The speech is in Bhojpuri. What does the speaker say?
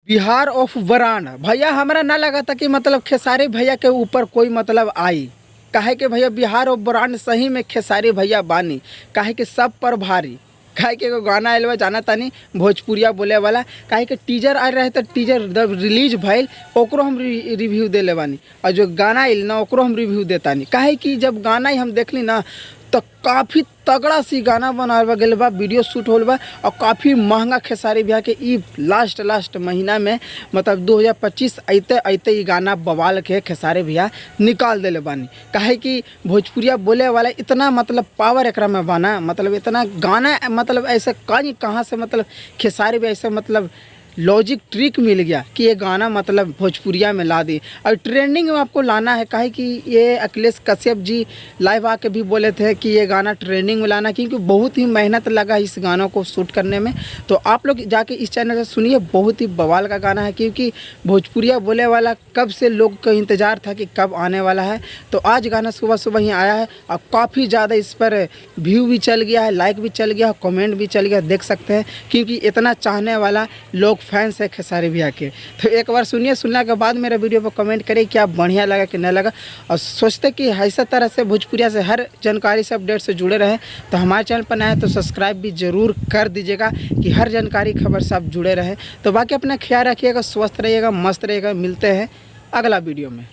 बिहार ऑफ बरान भैया हमरा ना लगा था कि मतलब खेसारी भैया के ऊपर कोई मतलब आई। काहे कि भैया बिहार ऑफ बरान सही में खेसारी भैया बानी। काहे कि सब पर भारी। काहे कि एगो गाना आयल बा जाना तानी भोजपुरिया बोले वाला। काहे कि टीजर आयल रहे तो टीजर जब रिलीज भइल ओकरो हम रिव्यू देले बानी और जो गाना आयल ना ओकरो हम रिव्यू देतानी। काहे कि जब गाना ही हम देखली ना तो काफ़ी तगड़ा सी गाना बनावल गया बा, वीडियो शूट होल बा और काफ़ी महंगा खेसारी भैया के ई लास्ट महीना में मतलब 2025 अइते ई गाना बवाल के खेसारी भैया निकाल देले बानी। काहे कि भोजपुरिया बोले वाला इतना मतलब पावर एकरा में बाना, मतलब इतना गाना मतलब ऐसे कहाँ से मतलब खेसारी भैया ऐसे मतलब लॉजिक ट्रिक मिल गया कि ये गाना मतलब भोजपुरिया में ला दी और ट्रेंडिंग में आपको लाना है। काहे कि ये अखिलेश कश्यप जी लाइव आके भी बोले थे कि ये गाना ट्रेंडिंग में लाना, क्योंकि बहुत ही मेहनत लगा इस गानों को शूट करने में। तो आप लोग जाके इस चैनल से सुनिए, बहुत ही बवाल का गाना है। क्योंकि भोजपुरिया बोले वाला कब से लोग का इंतज़ार था कि कब आने वाला है, तो आज गाना सुबह ही आया है और काफ़ी ज़्यादा इस पर व्यू भी चल गया है, लाइक भी चल गया, कमेंट भी चल गया, देख सकते हैं। क्योंकि इतना चाहने वाला लोग फैंस है खेसारी भैया के। तो एक बार सुनिए, सुनने के बाद मेरे वीडियो पर कमेंट करिए क्या बढ़िया लगा कि नहीं लगा। और सोचते कि ऐसा तरह से भोजपुरिया से हर जानकारी से अपडेट से जुड़े रहे तो हमारे चैनल पर नए तो सब्सक्राइब भी ज़रूर कर दीजिएगा कि हर जानकारी खबर से आप जुड़े रहें। तो बाकी अपना ख्याल रखिएगा, स्वस्थ रहिएगा, मस्त रहिएगा। मिलते हैं अगला वीडियो में।